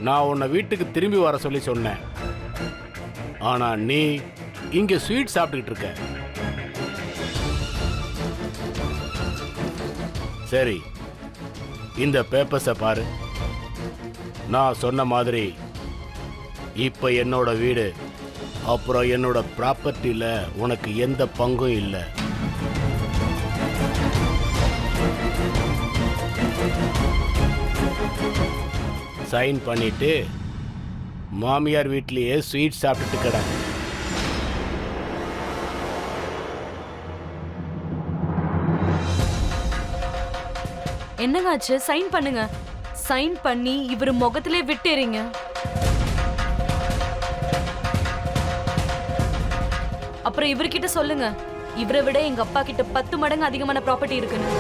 நான் உன்னை வீட்டுக்கு திரும்பி வர சொல்லி சொன்னேன். ஆனா நீ இங்க ஸ்வீட் சாப்பிட்டுக்கிட்டு இருக்க. சரி, இந்த பேப்பர்ஸை பாரு. நான் சொன்ன மாதிரி இப்ப என்னோட வீடு, அப்புறம் என்னோட ப்ராப்பர்ட்டியில உனக்கு எந்த பங்கும் இல்லை. சைன் பண்ணிட்டு மாமியார் வீட்லயே ஸ்வீட் சாப்பிட்டுட்டு கடை. என்னங்க ஆச்சு? சைன் பண்ணுங்க. சைன் பண்ணி இவர் முகத்திலே விட்டுறீங்க. அப்புறம் இவர்கிட்ட சொல்லுங்க, இவரை விட எங்க அப்பா கிட்ட 10 மடங்கு அதிகமான ப்ராப்பர்ட்டி இருக்குன்னு.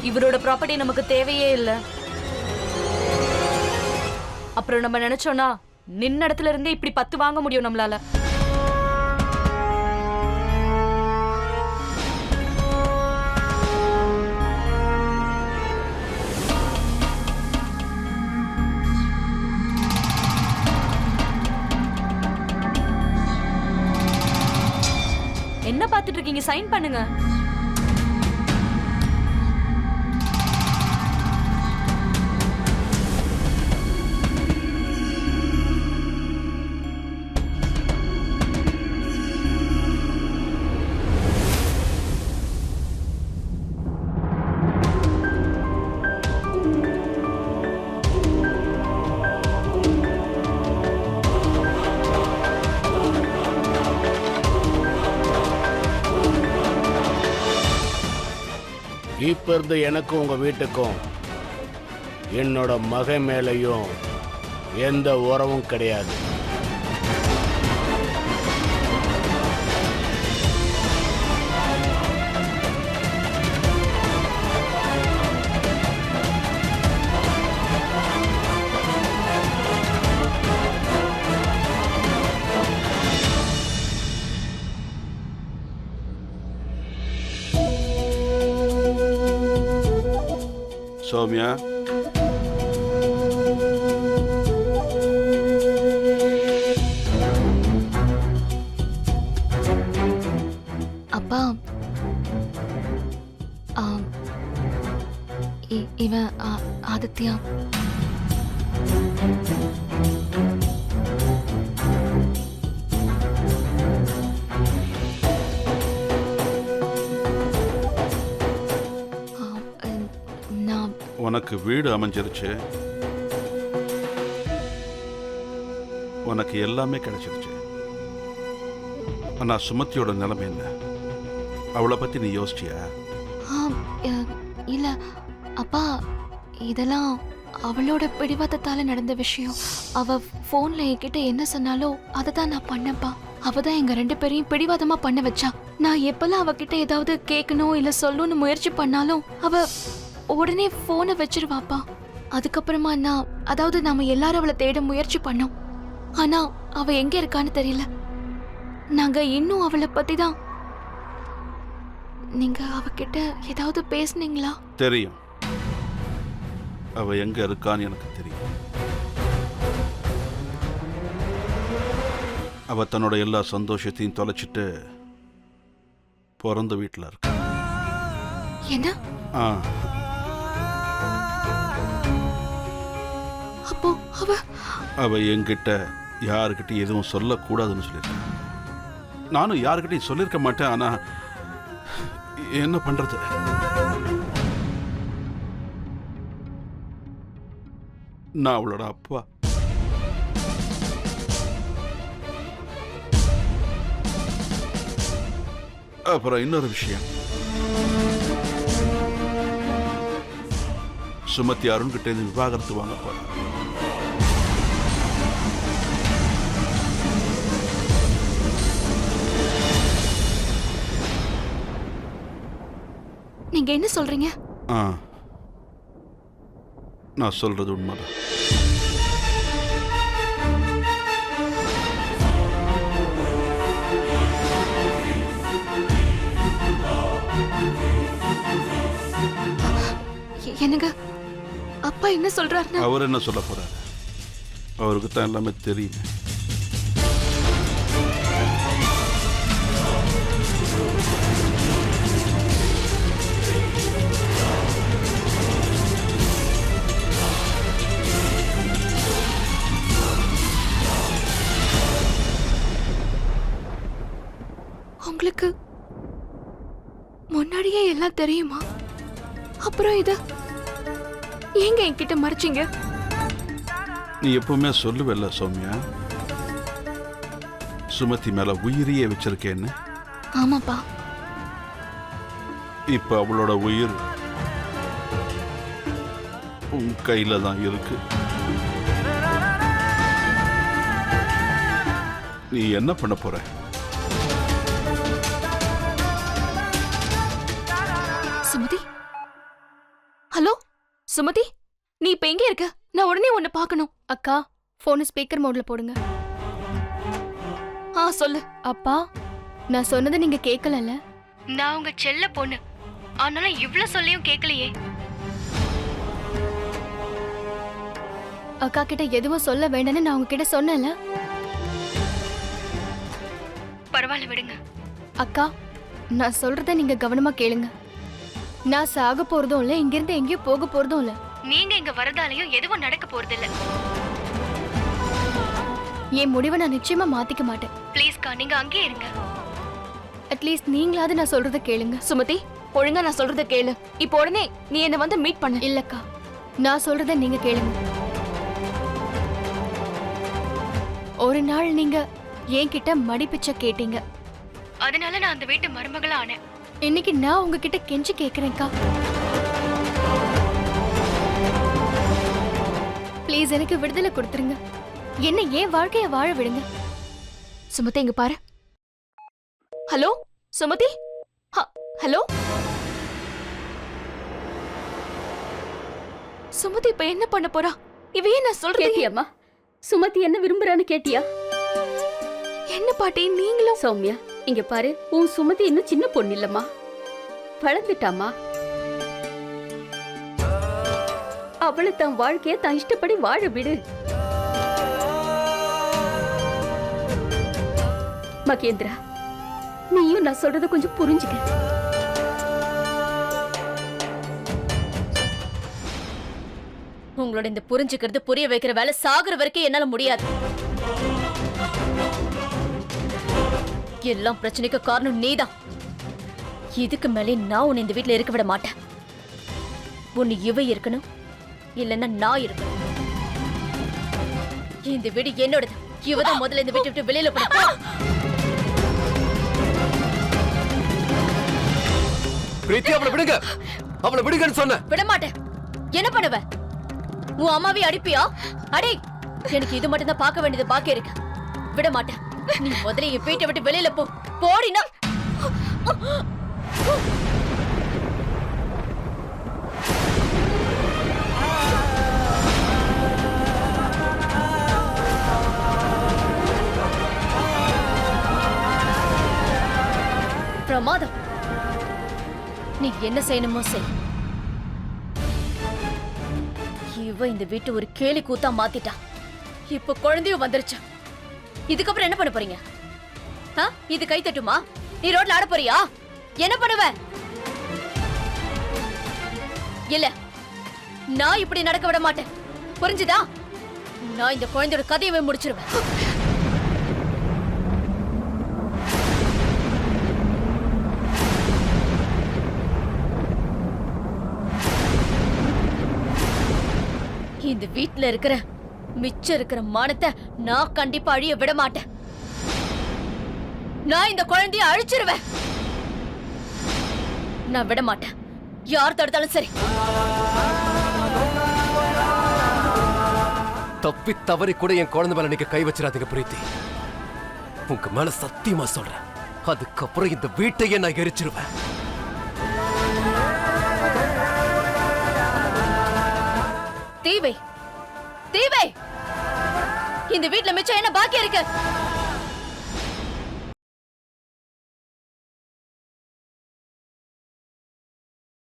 இவரோட ப்ராப்பர்ட்டி நமக்கு தேவையே இல்லை. அப்புறம் நம்ம நினைச்சோம்னா நின்ன இடத்துல இருந்தே இப்படி 10 வாங்க முடியும் நம்மளால. என்ன பார்த்துட்டு இருக்கீங்க? சைன் பண்ணுங்க. இப்ப இருந்து எனக்கும் உங்க வீட்டுக்கும் என்னோட மகன் மேலையும் எந்த உறவும் கிடையாது. சௌமியா, அப்பா, இவன் ஆதித்யா. உனக்கு வீடு அமைஞ்சிருச்சு, உனக்கு எல்லாமே கிடைச்சிருச்சு. ஆனா சுமத்தியோட நிலைமை என்ன? அவளை பத்தி நீ யோசிச்சியா? இல்ல அப்பா, இதெல்லாம் அவளோட பிடிவாதத்தால நடந்த விஷயம். அவ போன்ல என்கிட்ட என்ன சொன்னாலோ அதை தான் நான் பண்ணப்பா. அவ தான் எங்க 2 பேரையும் பிடிவாதமா பண்ண வச்சா. நான் எப்பெல்லாம் அவகிட்ட ஏதாவது கேட்கணும் இல்ல சொல்லணும்னு முயற்சி பண்ணாலும் அவ உடனே போனை வச்சிருவாப்பா. அதுக்கப்புறமா அதாவது நாம எல்லாரும் அவளை தேட முயற்சி பண்ணோம். ஆனா அவ எங்க இருக்கான்னு தெரியல. நாங்க இன்னும் அவளை பத்தி தான். நீங்க அவகிட்ட ஏதாவது பேசுனீங்களா? தெரியும், அவ எங்க இருக்கான்னு எனக்கு தெரியும். அவ தன்னோட எல்லா சந்தோஷத்தையும் தொலைச்சிட்டு பிறந்த வீட்டுல இருக்க. என்ன? அப்போ அவ என்கிட்ட யாருக்கிட்ட எதுவும் சொல்லக்கூடாதுன்னு சொல்லியிருக்கேன். நானும் யாருக்கிட்டையும் சொல்லியிருக்க மாட்டேன். ஆனா என்ன பண்றது? நான் அவளோட அப்பா. அப்புறம் இன்னொரு விஷயம், சுமதி அருண்கிட்ட இருந்து விவாகரத்து வாங்க போற. நீங்க என்ன சொல்றீங்க? நான் சொல்றது உண்மைதான். என்னங்க அப்பா என்ன சொல்றாருன்னா? அவர் என்ன சொல்ல போறாரு? அவருக்கு தான் எல்லாமே தெரியுமே. உங்களுக்கு முன்னாடியே எல்லாம் தெரியுமா? அப்புறம் இத ஏங்க என்கிட்ட மறைச்சீங்க? நீ எப்பவுமே சொல்லுவல்ல சௌமியா, சுமதி மேல உயிரியே வச்சிருக்கேன்னு. ஆமாப்பா. இப்ப அவளோட உயிர் உன் கையில தான் இருக்கு. நீ என்ன பண்ண போற? சுமதி, ஹலோ சுமதி, நீ இப்ப எங்க இருக்க? நான் உடனே உன்னை பார்க்கணும். அக்கா, போன் ஸ்பீக்கர் மோட்ல போடுங்க. சொல்லு. அப்பா, நான் சொன்னதை நீங்க கேட்கலல்ல? நான் உங்க செல்ல பொண்ணு, ஆனாலும் இவ்ளோ சொல்லியும் கேட்கலையே. அக்கா கிட்ட எதுவும் சொல்ல வேண்டாம்னு நான் உங்ககிட்ட சொன்னேன்ல. பரவாயில்ல விடுங்க. அக்கா, நான் சொல்றத நீங்க கவனமா கேளுங்க. நான் சாக போறதும் இல்ல, இங்கிருந்து எங்கேயும் போக போறதும் இல்ல. நீங்க இங்க வரதாலையும் எதுவும் நடக்க போறது இல்ல. என் முடிவை நான் நிச்சயமா மாத்திக்க மாட்டேன். ப்ளீஸ்க்கா, நீங்க அங்கேயே இருங்க. அட்லீஸ்ட் நீங்களாவது நான் சொல்றத கேளுங்க. சுமதி, ஒழுங்கா நான் சொல்றத கேளு. இப்போ உடனே நீ என்ன வந்து மீட் பண்ணு. இல்லக்கா, நான் சொல்றத நீங்க கேளுங்க. ஒரு நாள் நீங்க என்கிட்ட மடிப்பிச்ச கேட்டீங்க, அதனால நான் அந்த வீட்டு மருமகளா ஆனேன். இன்னைக்கு நான் உங்ககிட்ட கெஞ்சி கேக்குறேன்க்கா, ப்ளீஸ் எனக்கு விடுதலை கொடுத்துருங்க. என்ன ஏன் வாழ்க்கைய வாழ விடுங்க. சுமதி, இங்க பாரு. ஹலோ சுமதி, ஹலோ சுமதி, இப்ப என்ன பண்ண போறா? இவையே நான் சொல்றேன். கேட்டியாம்மா? சுமதி என்ன விரும்புறான்னு கேட்டியா? என்ன பாட்டி நீங்களும்? சௌமியா, இங்க பாரு, உன் சுமதி இன்னும் சின்ன பொண்ணு இல்லம்மா, வளர்ந்துட்டாமா. அவளை தன் வாழ்க்கைய தான் இஷ்டப்படி வாழ விடு. மகேந்திரா, நீயும் நான் சொல்றத கொஞ்சம் புரிஞ்சுக்க. உங்களோட இந்த புரிஞ்சுக்கிறது புரிய வைக்கிற வேலை சாகுற வரைக்கும் என்னால முடியாது. எல்லாம் பிரச்சனைக்கு காரணம் நீதான். இதுக்கு மேலே நான் உன்னை இந்த வீட்டுல இருக்க விட மாட்டேன். உன்னை இவ இருக்கணும், இல்லைன்னா நான் இருக்கணும். இந்த வீடு என்னோடது. இவதான் முதல்ல இந்த வீட்டை விட்டு வெளியில போட. பிரீத்தி, அவளை விடுங்க. அவளை விடுங்கன்னு சொன்ன. விட மாட்டேன். என்ன பண்ணுவ? உன் அம்மாவை அடிப்பியா? அடி. எனக்கு இது மட்டும் தான் பார்க்க வேண்டியது பாக்கி இருக்கு. விட மாட்டேன். நீ முதல்ல என் வீட்டை விட்டு வெளியில போ. போடினா. பிரமாதம். நீ என்ன செய்யணுமோ செய். இவ இந்த வீட்டு ஒரு கேலி கூத்தா மாத்திட்டா. இப்ப குழந்தையும் வந்துருச்சு. இதுக்கப்புறம் என்ன பண்ண போறீங்க? இது கை தட்டுமா? நீ ரோட்ல ஆட போறியா? என்ன பண்ணுவ? இல்ல, நான் இப்படி நடக்க விட மாட்டேன். புரிஞ்சுதா? நான் இந்த குழந்தையோட கதையவே முடிச்சிருவேன். இந்த வீட்டுல இருக்கிற மிச்சம் இருக்கிற மானத்தை நான் கண்டிப்பா அழிய விட மாட்டேன். நான் இந்த குழந்தைய அழிச்சிருவேன். நான் விட மாட்டேன். யார் தடுத்தாலும் சரி. தப்பி தவறி கூட என் குழந்தை மேல நீங்க கை வச்சிடாதீங்க பிரீத்தி. உங்க மேல சத்தியமா சொல்றேன். அதுக்கப்புறம் இந்த வீட்டையே நான் எரிச்சிருவேன். தீவை, தீவை, இந்த வீட்டுல மிச்சம் என்ன பாக்கி இருக்கு?